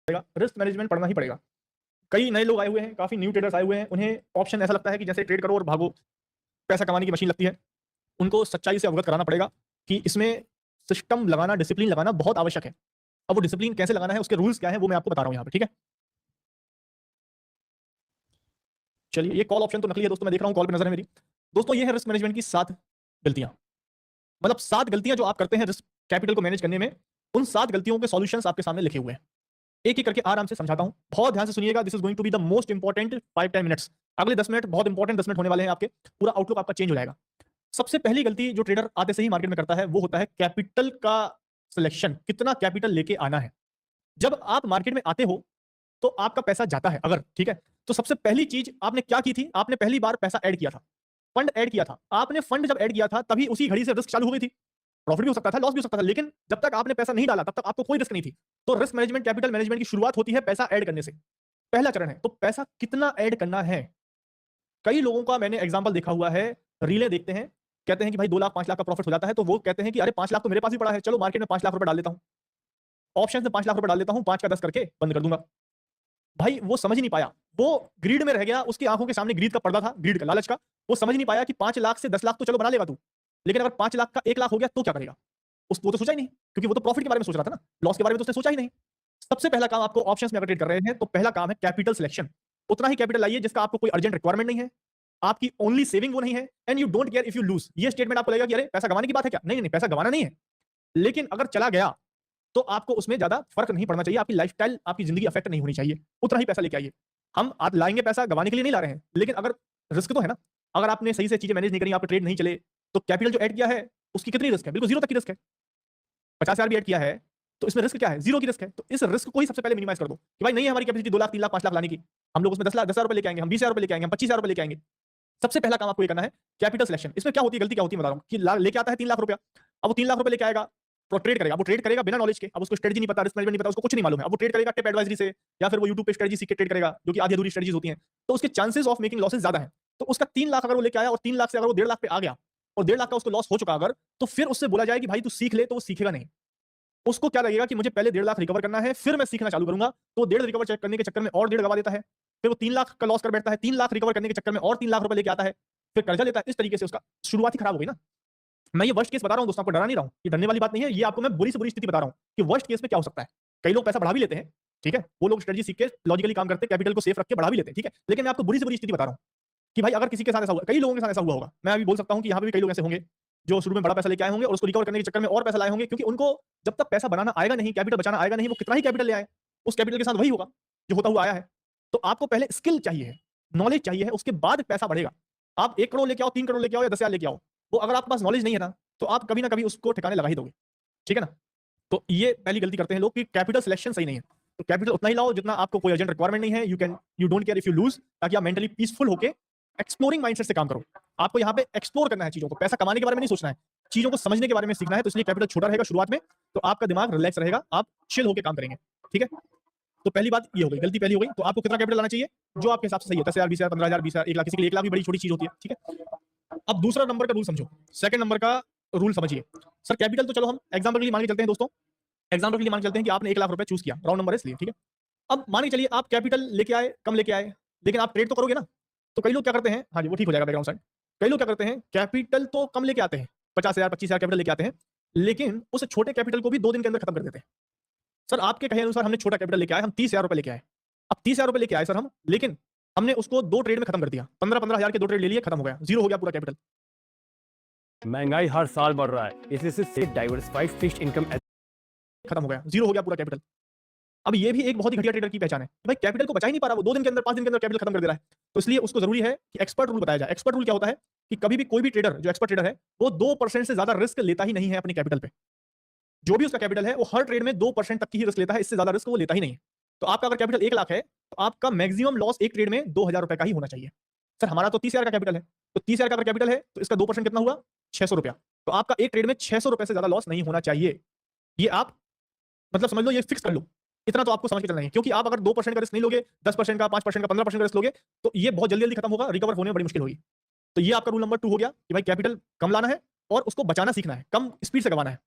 पड़ेगा, risk management पढ़ना ही पड़ेगा। कई नए लोग आए हुए हैं, काफ़ी न्यू ट्रेडर्स आए हुए हैं, उन्हें ऑप्शन ऐसा लगता है कि जैसे ट्रेड करो और भागो, पैसा कमाने की मशीन लगती है। उनको सच्चाई से अवगत कराना पड़ेगा कि इसमें सिस्टम लगाना, डिसिप्लिन लगाना बहुत आवश्यक है। अब वो डिसिप्लिन कैसे लगाना है, उसके रूल्स क्या हैं, वो मैं आपको बता रहा हूँ यहाँ पे, ठीक है? चलिए, ये कॉल ऑप्शन तो नकली है दोस्तों, मैं देख रहा हूँ कॉल पे नज़र है मेरी। दोस्तों ये है रिस्क मैनेजमेंट की 7 गलतियाँ। मतलब 7 गलतियाँ जो आप करते हैं रिस्क कैपिटल को मैनेज करने में, उन 7 गलतियों के सॉल्यूशंस आपके सामने लिखे हुए हैं। एक-एक करके आराम से समझाता हूँ। बहुत ध्यान से सुनिएगा, this is going to be the most important 5-10 minutes. अगले 10 मिनट बहुत इंपोर्टेंट 10 मिनट होने वाले हैं आपके, पूरा आउटलुक आपका चेंज हो जाएगा। सबसे पहली गलती जो ट्रेडर आते से ही मार्केट में करता है, वो होता है कैपिटल का सिलेक्शन, कितना कैपिटल लेके आना है। जब आप मार्केट में आते हो, तो आपका पैसा जाता है अगर, ठीक है? तो सबसे पहली चीज़ आपने क्या की थी, आपने पहली बार पैसा ऐड किया था, फंड ऐड किया था। आपने फंड जब ऐड किया था, तभी उसी घड़ी से रिस्क चालू हो गई थी। प्रॉफिट भी हो सकता था, लॉस भी हो सकता था, लेकिन जब तक आपने पैसा नहीं डाला, तब तक आपको कोई रिस्क नहीं थी। तो रिस्क मैनेजमेंट, कैपिटल मैनेजमेंट की शुरुआत होती है पैसा ऐड करने से। पहला चरण है, तो पैसा कितना ऐड करना है? कई लोगों का मैंने एग्जांपल देखा हुआ है, रीलें देखते हैं, कहते हैं कि भाई 2 लाख 5 लाख का प्रॉफिट हो जाता है, तो वो कहते हैं कि अरे 5 लाख तो मेरे पास भी पड़ा है, चलो मार्केट में 5 लाख रुपए डाल देता हूं, ऑप्शन में 5 लाख रुपए डाल देता हूं, 5 का 10 करके बंद कर दूंगा। भाई वो समझ ही नहीं पाया, वो ग्रीड में रह गया, उसकी आंखों के सामने ग्रीड का पर्दा था, ग्रीड का, लालच का। वो समझ नहीं पाया कि 5 लाख से 10 लाख तो चलो बना लेगा तू, लेकिन अगर 5 लाख का 1 लाख हो गया तो क्या करेगा? वो तो सोचा ही नहीं, क्योंकि वो तो प्रॉफिट के बारे में सोच रहा था ना, लॉस के बारे में तो उसने सोचा ही नहीं। सबसे पहला काम आपको ऑप्शंस में अगर ट्रेड कर रहे हैं, तो पहला काम है कैपिटल सिलेक्शन। उतना ही कैपिटल लाइए जिसका आपको कोई अर्जेंट रिक्वायरमेंट नहीं है, आपकी ओनली सेविंग वो नहीं है, and you don't care if you lose. ये स्टेटमेंट आपको लगेगा कि अरे पैसा गंवाने की बात है क्या? नहीं नहीं, पैसा गंवाना नहीं है, लेकिन अगर चला गया तो आपको उसमें ज्यादा फर्क नहीं पड़ना चाहिए, आपकी लाइफस्टाइल, आपकी जिंदगी अफेक्ट नहीं होनी चाहिए। उतना ही पैसा लेके आइए। हम आप लाएंगे पैसा गंवाने के लिए नहीं ला रहे हैं, लेकिन अगर रिस्क तो है ना, अगर आपने सही से चीजें मैनेज नहीं करी, आपका ट्रेड नहीं चले, तो कैपिटल जो ऐड किया है उसकी कितनी रिस्क है? बिल्कुल जीरो तक की रिस्क है। 50,000 भी ऐड किया है, तो इसमें रिस्क क्या है? जीरो की रिस्क है। तो इस रिस्क को ही सबसे पहले मिनिमाइज कर दो कि भाई नहीं है हमारी कैपेसिटी 2 लाख 3 लाख 5 लाख लाने की, हम लोग उसमें 10 लाख 10,000 रुपए लेके आएंगे, हम 20,000 रुपए लेके आएंगे, हम 25,000 रुपए लेके आएंगे। सबसे पहला काम आपको ये करना है कैपिटल सिलेक्शन। इसमें क्या होती है, गलती क्या होती है बता रहा हूँ कि लेके आता है 3 लाख रुपया, अब वो 3 लाख रुपए लेके आएगा, तो ट्रेड करेगा। अब वो ट्रेड करेगा बिना नॉलेज के, अब उसको स्ट्रेटजी नहीं पता, रिस्क मैनेजमेंट नहीं पता, उसको कुछ नहीं मालूम है। अब वो ट्रेड करेगा टिप एडवाइजरी से, या फिर वो यूट्यूब पे स्ट्रेटजी सीख के ट्रेड करेगा, जो कि आधी अधूरी स्ट्रेटजीज होती हैं। तो उसके चांसेस ऑफ मेकिंग लॉसेस ज्यादा है। तो उसका 3 लाख अगर वो लेके आया और 3 लाख से अगर वो 1.5 लाख पे आ गया, और 1.5 लाख का उसको लॉस हो चुका अगर, तो फिर उससे बोला जाए कि भाई तू सीख ले, तो वो सीखेगा नहीं। उसको क्या लगेगा कि मुझे पहले 1.5 लाख रिकवर करना है, फिर मैं सीखना चालू करूंगा। तो 1.5 रिकवर चेक करने के चक्कर में और 1.5 गवा देता है, फिर वो 3 लाख का लॉस कर बैठता है, 3 लाख रिकवर करने के चक्कर में और 3 लाख रुपए लेके आता है, फिर कर्जा लेता है। इस तरीके से उसका शुरुआत ही खराब हो गई ना। मैं ये वर्स्ट केस बता रहा हूं दोस्तों, आपको डरा नहीं रहा हूं, ये डरने वाली बात नहीं है, ये आपको मैं बुरी से बुरी स्थिति बता रहा हूं कि वर्स्ट केस में क्या हो सकता है। कई लोग पैसा बढ़ा भी लेते हैं, ठीक है, वो लोग स्ट्रेटजी सीख के लॉजिकली काम करते हैं, कैपिटल को सेफ रख के बढ़ा भी लेते हैं, ठीक है, लेकिन मैं आपको बुरी से बुरी स्थिति बता रहा हूं कि भाई अगर किसी के साथ ऐसा हुआ, कई लोगों के साथ ऐसा हुआ होगा, मैं अभी बोल सकता हूं कि यहाँ पे भी कई लोग ऐसे होंगे जो शुरू में बड़ा पैसा लेके आए होंगे और उसको रिकवर करने के चक्कर में और पैसा लाए होंगे, क्योंकि उनको जब तक पैसा बनाना आएगा नहीं, कैपिटल बचाना आएगा नहीं, वो कितना ही कैपिटल ले आए, उस कैपिटल के साथ वही होगा जो होता हुआ आया है। तो आपको पहले स्किल चाहिए है, नॉलेज चाहिए है, उसके बाद पैसा बढ़ेगा। आप 1 करोड़ लेके आओ, 3 करोड़ लेके आओ या 10,000 लेके आओ, वो अगर आपके पास नॉलेज नहीं है ना, तो आप कभी ना कभी उसको ठिकाने लगा ही दोगे, ठीक है ना। तो ये पहली गलती करते हैं लोग कि कैपिटल सिलेक्शन सही नहीं है। तो कैपिटल उतना ही लाओ जितना आपको कोई अर्जेंट रिक्वायरमेंट नहीं है, you don't care if you lose, ताकि आप मेंटली पीसफुल होके एक्सप्लोरिंग माइंडसेट से काम करो। आपको यहाँ पे एक्सप्लोर करना है चीजों को, पैसा कमाने के बारे में नहीं सोचना है, चीजों को समझने के बारे में सीखना है। तो इसलिए कैपिटल छोटा रहेगा शुरुआत में, तो आपका दिमाग रिलैक्स रहेगा, आप चिल होकर काम करेंगे, ठीक है। तो पहली बात ये हो गई, गलती पहली हो गई। तो आपको कितना कैपिटल लाना चाहिए जो आपके हिसाब से सही है, 10,000 20,000 15,000 20,000 1 लाख, किसी के लिए 1 लाख भी बड़ी छोटी चीज होती है, ठीक है। अब दूसरा नंबर का रूल समझो, सेकंड नंबर का रूल समझिए। सर कैपिटल तो चलो हम एग्जांपल के लिए मान के चलते हैं दोस्तों, एग्जांपल के लिए मान के चलते हैं कि आपने 1 लाख रुपए चूज किया, राउंड नंबर है इसलिए, ठीक है। अब मान के चलिए आप कैपिटल लेके आए, कम लेके आए, लेकिन आप ट्रेड तो करोगे ना। तो कई लोग क्या करते हैं, हाँ जी वो ठीक हो जाएगा बैकग्राउंड साइड। कई लोग क्या करते हैं, कैपिटल तो कम लेके आते हैं, 50,000 25,000 कैपिटल लेके आते हैं, लेकिन उस छोटे कैपिटल को भी 2 दिन के अंदर खत्म कर देते हैं। सर आपके कहे अनुसार हमने छोटा कैपिटल लेके आए, हम 30,000 रुपए लेके आए, अब 30,000 रुपए लेके आए सर हम, लेकिन हमने उसको 2 ट्रेड में खत्म कर दिया, 15-15 हजार के 2 ट्रेड ले लिए, खत्म हो गया, जीरो हो गया पूरा कैपिटल। महंगाई हर साल बढ़ रहा है, इसलिए डाइवर्सिफाइड फिक्स्ड इनकम खत्म हो गया, जीरो हो गया पूरा कैपिटल। अब ये भी एक बहुत ही घटिया ट्रेडर की पहचान है कि भाई कैपिटल को बचा ही नहीं पा रहा, वो 2 दिन के अंदर 5 दिन के अंदर कैपिटल खत्म कर दे रहा है। तो इसलिए उसको जरूरी है कि एक्सपर्ट रूल बताया जाए। एक्सपर्ट रूल क्या होता है कि कभी भी कोई भी ट्रेडर जो एक्सपर्ट ट्रेडर है, वो 2% से ज्यादा रिस्क लेता ही नहीं है अपनी कैपिटल पे। जो भी उसका कैपिटल है वो हर ट्रेड में 2% तक की ही रिस्क लेता है, इससे ज्यादा रिस्क वो लेता ही नहीं है। तो आपका अगर कैपिटल 1 लाख है, तो आपका मैक्सिमम लॉस एक ट्रेड में 2,000 रुपए का ही होना चाहिए। सर हमारा तो 30,000 का कैपिटल है, तो 30,000 का अगर कैपिटल है तो इसका 2% कितना हुआ, 600 रुपया। तो आपका एक ट्रेड में 600 रुपए से ज्यादा लॉस नहीं होना चाहिए। ये आप मतलब समझ लो, ये फिक्स कर लो, इतना तो आपको समझ के चलना है। क्योंकि आप अगर 2% का रिस्क नहीं लोगे, 10% का, 5% का, 15% का रिस्क लोगे, तो ये बहुत जल्दी जल्दी खत्म होगा, रिकवर होने में बड़ी मुश्किल होगी। तो ये आपका रूल नंबर 2 हो गया कि भाई कैपिटल कम लाना है और उसको बचाना सीखना है, कम स्पीड से गवाना है।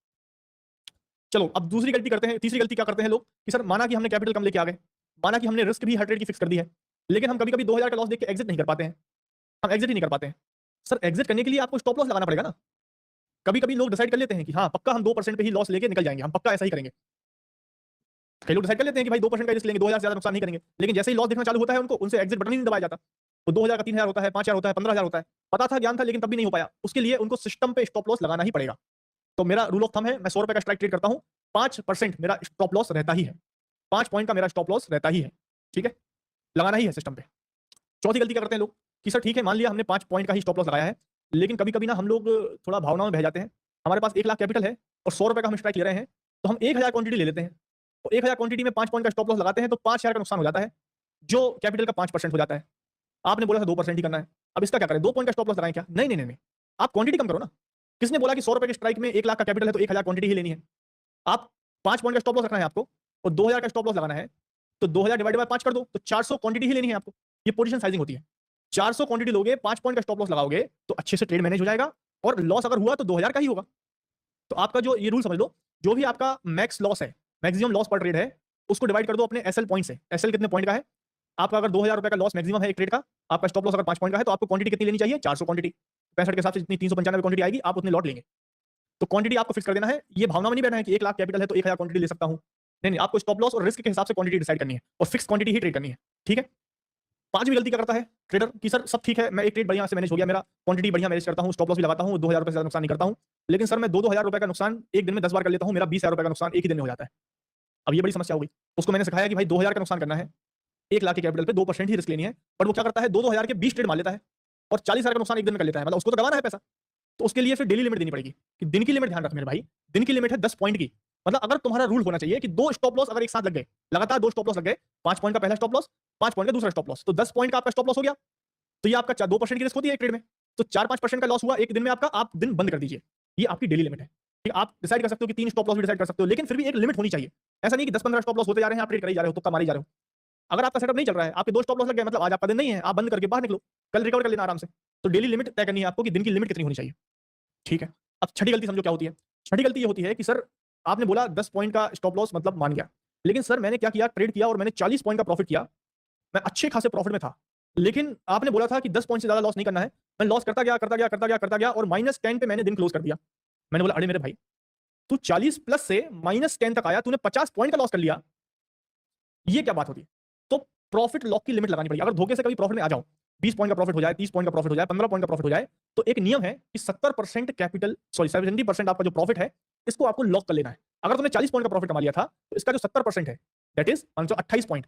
चलो अब दूसरी गलती करते हैं, तीसरी गलती क्या करते हैं लोग कि सर माना कि हमने कैपिटल कम लेके आ गए, माना कि हमने रिस्क भी हर्ट रेट की फिक्स कर दी है, लेकिन हम कभी कभी 2000 का लॉस देख के एग्जिट नहीं कर पाते हैं, हम एग्जिट ही नहीं कर पाते हैं। सर एग्जिट करने के लिए आपको स्टॉप लॉस लगाना पड़ेगा ना। कभी कभी लोग डिसाइड कर लेते हैं कि हाँ पक्का हम 2% पे ही लॉस लेके निकल जाएंगे, हम पक्का ऐसा ही करेंगे। कई लोग डिसाइड कर लेते हैं कि भाई 2% का रिस्क लेंगे, 2000 से ज्यादा नुकसान नहीं करेंगे, लेकिन जैसे ही लॉस दिखना चालू होता है उनको, उनसे एग्जिट बटन ही नहीं दबाया जाता। तो 2000 का 3000 होता है, 5000 होता है, 15000 होता है, पता था, ज्ञान था, लेकिन तब भी नहीं हो पाया। उसके लिए उनको सिस्टम पे स्टॉप लॉस लगाना ही पड़ेगा। तो मेरा रूल ऑफ थंब है, मैं 100 रुपए का स्ट्राइक ट्रेड करता हूं, 5% मेरा स्टॉप लॉस रहता ही है, 5 पॉइंट का मेरा स्टॉप लॉस रहता ही है। ठीक है, लगाना ही है सिस्टम पे। चौथी गलती क्या करते हैं लोग कि सर ठीक है, मान लिया हमने 5 पॉइंट का ही स्टॉप लॉस लगाया है, लेकिन कभी कभी ना हम लोग थोड़ा भावनाओं में बह जाते हैं। हमारे पास 1 लाख कैपिटल है और 100 रुपए का हम स्ट्राइक ले रहे हैं, तो हम 1000 क्वांटिटी ले लेते हैं, और 1000 क्वांटिटी में 5 पॉइंट का स्टॉप लॉस लगाते हैं, तो 5000 का नुकसान हो जाता है, जो कैपिटल का 5% हो जाता है। आपने बोला था 2% ही करना है, अब इसका क्या करें, 2 पॉइंट का स्टॉप लॉस लगाएं क्या? नहीं नहीं नहीं, आप क्वांटिटी कम करो ना। किसने बोला कि 100 रुपए के स्ट्राइक में 1 लाख का कैपिटल है तो 1000 क्वांटिटी ही लेनी है? आप 5 पॉइंट का स्टॉप लॉस रखना है आपको और 2000 का स्टॉप लॉस लगाना है, तो 2000 डिवाइड बाय 5 कर दो, तो 400 क्वांटिटी ही लेनी है आपको। ये पोजीशन साइजिंग होती है। 400 क्वांटिटी लोगे, 5 पॉइंट का स्टॉप लॉस लगाओगे, तो अच्छे से ट्रेड मैनेज हो जाएगा, और लॉस अगर हुआ तो 2000 का ही होगा। तो आपका जो ये रूल समझ लो, जो भी आपका मैक्स लॉस है, मैक्सिमम लॉस पर ट्रेड है, उसको डिवाइड कर दो अपने एसएल पॉइंट से। एसएल कितने पॉइंट का है? आपका अगर 2000 रुपए का लॉस मैक्सिमम है एक ट्रेड का, आपका स्टॉप लॉस अगर 5 पॉइंट का है, तो आपको क्वांटिटी कितनी लेनी चाहिए? 400 क्वांटिटी। 65 के हिसाब से जितनी 395 क्वांटिटी आएगी, आप उतने लॉट लेंगे। तो क्वांटिटी आपको फिक्स कर देना है। ये भावना में नहीं बैठना है कि 1 लाख कैपिटल है तो 1000 क्वांटिटी ले सकता हूं। नहीं नहीं, आपको स्टॉप लॉस और रिस्क के हिसाब से क्वांटिटी डिसाइड करनी है, और फिक्स क्वांटिटी ही ट्रेड करनी है। ठीक है। पांचवी गलती क्या करता है ट्रेडर कि सर सब ठीक है, मैं एक ट्रेड बढ़िया से मैनेज हो गया, मेरा क्वांटिटी बढ़िया मैनेज करता हूं, स्टॉप लॉस भी लगाता हूं, 2000 रुपए से ज्यादा नुकसान नहीं करता हूं, लेकिन सर मैं 2-2000 रुपए का नुकसान एक दिन में 10 बार कर लेता हूं, मेरा 20000 रुपए का नुकसान एक ही दिन में हो जाता है। अब ये बड़ी समस्या हो गई। उसको मैंने सिखाया कि भाई 2000 का नुकसान करना है, 1 लाख के कैपिटल पे 2% ही रिस्क लेनी है, बट वो क्या करता है 2-2000 के 20 ट्रेड मार लेता है और 40000 का नुकसान एक दिन में कर लेता है। मतलब उसको तो दबाना है पैसा, तो उसके लिए फिर डेली लिमिट देनी पड़ेगी कि दिन की लिमिट ध्यान रख मेरे भाई, दिन की लिमिट है 10 पॉइंट की। मतलब अगर तुम्हारा रूल होना चाहिए कि 2 स्टॉप लॉस अगर एक साथ लग गए, लगातार 2 स्टॉप लॉस लग गए, 5 पॉइंट का पहला स्टॉप लॉस, 5 पॉइंट का दूसरा स्टॉप लॉस, तो 10 पॉइंट का आपका स्टॉप लॉस हो गया। तो ये आपका 2% की रिस्क होती है एक ट्रेड में, तो 4-5% का लॉस हुआ एक दिन में आपका, आप दिन बंद कर दीजिए। ये आपकी डेली लिमिट है। ठीक, आप डिसाइड कर सकते हो कि 3 स्टॉप लॉस भी डिसाइड कर सकते हो, लेकिन फिर भी एक लिमिट होनी चाहिए। ऐसा नहीं कि 10-15 स्टॉप लॉस होते जा रहे हैं, आप ट्रेड कर ही जा रहे हो, तुक्का मारे जा रहे हो। अगर आपका सेटअप नहीं चल रहा है, आपके 2 स्टॉप लॉस लग गए, मतलब आज आपका दिन नहीं है, आप बंद करके बाहर निकलो, कल रिकवर कर लेना आराम से। तो डेली लिमिट तय करनी है आपको कि दिन की लिमिट कितनी होनी चाहिए। ठीक है। अब छठी गलती समझो क्या होती है। छठी गलती ये होती है कि सर आपने बोला 10 पॉइंट का स्टॉप लॉस मतलब मान गया, लेकिन सर मैंने क्या किया, ट्रेड किया और मैंने 40 पॉइंट का प्रॉफिट किया, मैं अच्छे खासे प्रॉफिट में था, लेकिन आपने बोला था कि 10 पॉइंट से ज्यादा लॉस नहीं करना है। मैं लॉस करता गया करता गया करता गया करता गया और -10 पे मैंने दिन क्लोज कर दिया। मैंने बोला अरे मेरे भाई, तू 40 प्लस से -10 तक आया, तूने 50 पॉइंट का लॉस कर लिया, ये क्या बात होती है? तो प्रॉफिट लॉक की लिमिट लगानी पड़ेगी। अगर धोखे से कभी प्रॉफिट में आ जाओ, 20 पॉइंट का प्रॉफिट हो जाए, 30 पॉइंट का प्रॉफिट हो जाए, 15 पॉइंट का प्रॉफिट हो जाए, तो एक नियम है कि 70% कैपिटल, सॉरी 70% आपका जो प्रॉफिट है, इसको आपको लॉक कर लेना है। अगर तुमने 40 पॉइंट का प्रॉफिट कमा लिया था, तो इसका जो 70% है, दैट इज 28 पॉइंट,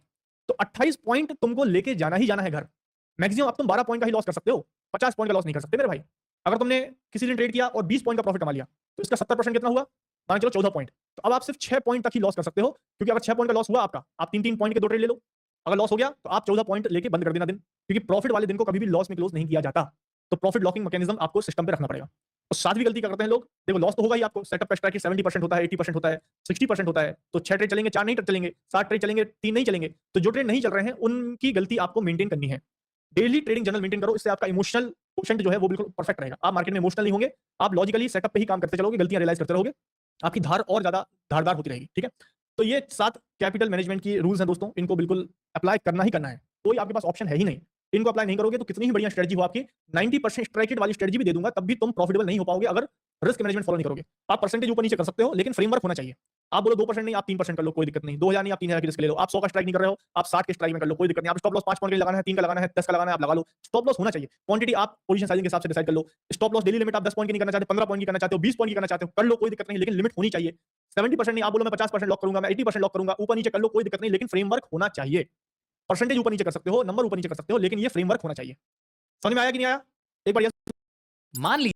तो 28 पॉइंट तुमको लेके जाना ही जाना है घर। मैक्सिमम आप तुम 12 पॉइंट का ही लॉस कर सकते हो, 50 पॉइंट का लॉस नहीं कर सकते मेरे भाई। अगर तुमने किसी दिन ट्रेड किया और 20 पॉइंट का प्रॉफिट कमा लिया, तो इसका 70% कितना हुआ? मान के चलो 14 पॉइंट। तो अब आप सिर्फ 6 पॉइंट तक ही लॉस कर सकते हो, क्योंकि अगर 6 पॉइंट का लॉस हुआ आपका, आप 3-3 पॉइंट के 2 ट्रेड ले लो। अगर लॉस हो गया तो आप 14 पॉइंट लेके बंद कर देना दिन, क्योंकि प्रॉफिट वाले दिन को कभी भी लॉस में क्लोज नहीं किया जाता। तो प्रॉफिट लॉकिंग मैकेनिज्म आपको सिस्टम पे रखना पड़ेगा। और सातवीं गलती क्या करते हैं लोग, देखो लॉस तो होगा ही आपको, सेटअप का स्ट्राइक 70% होता है, 80% होता है, 60% होता है, तो 6 ट्रेड चलेंगे, 4 नहीं चलेंगे, 7 ट्रेड चलेंगे, 3 नहीं चलेंगे। तो जो ट्रेड नहीं चल रहे हैं उनकी गलती आपको मेंटेन करनी है। डेली ट्रेडिंग जर्नल मेंटेन करो, इससे आपका इमोशनल क्वोशेंट जो है वो बिल्कुल परफेक्ट रहेगा। आप मार्केट में इमोशनल नहीं होंगे, आप लॉजिकली सेटअप पे ही काम करते चलोगे, गलतियां रियलाइज करते रहोगे, आपकी धार और ज्यादा धारदार होती रहेगी। ठीक है। तो ये 7 कैपिटल मैनेजमेंट की रूल्स हैं दोस्तों, इनको बिल्कुल अप्लाई करना ही करना है, कोई आपके पास ऑप्शन है ही नहीं। इनको अप्लाई नहीं करोगे तो कितनी ही बढ़िया स्ट्रेटजी हो आपकी, 90% स्ट्राइक रेट वाली स्ट्रेटजी भी दे दूंगा, तब भी तुम प्रॉफिटेबल नहीं हो पाओगे अगर रिस्क मैनेजमेंट फॉलो नहीं करोगे। आप परसेंटेज ऊपर नीचे कर सकते हो, लेकिन फ्रेमवर्क होना चाहिए। आप बोलो 2% नहीं, आप 3% कर लो, कोई दिक्कत नहीं। 2000 नहीं, आप 3000 की रिस्क ले लो। आप 100 का स्ट्राइक नहीं कर रहे हो, आप 60 के स्ट्राइक में कर लो, कोई दिक्कत नहीं। आप स्टॉप लॉस 5 पॉइंट का लगाना है, 3 का लगाना है, 10 का लगाना है, आप लगा लो। स्टॉप लॉस होना चाहिए। क्वांटिटी आप पोजीशन साइजिंग के हिसाब से डिसाइड कर लो। स्टॉप लॉस डेली लिमिट आप 10 पॉइंट की नहीं करना चाहते, 15 पॉइंट की करना चाहते हो, 20 पॉइंट की करना चाहते हो, कर लो, कोई दिक्कत नहीं, लेकिन लिमिट होनी चाहिए। 70% नहीं, आप बोलो मैं 50% लॉक करूंगा, मैं 80% लॉक करूंगा, ऊपर नीचे कर लो, कोई दिक्कत नहीं, लेकिन फ्रेमवर्क होना चाहिए। परसेंटेज ऊपर नीचे कर सकते हो, नंबर ऊपर नीचे कर सकते हो, लेकिन ये फ्रेमवर्क होना चाहिए। समझ में आया कि नहीं आया? एक बार मान लीजिए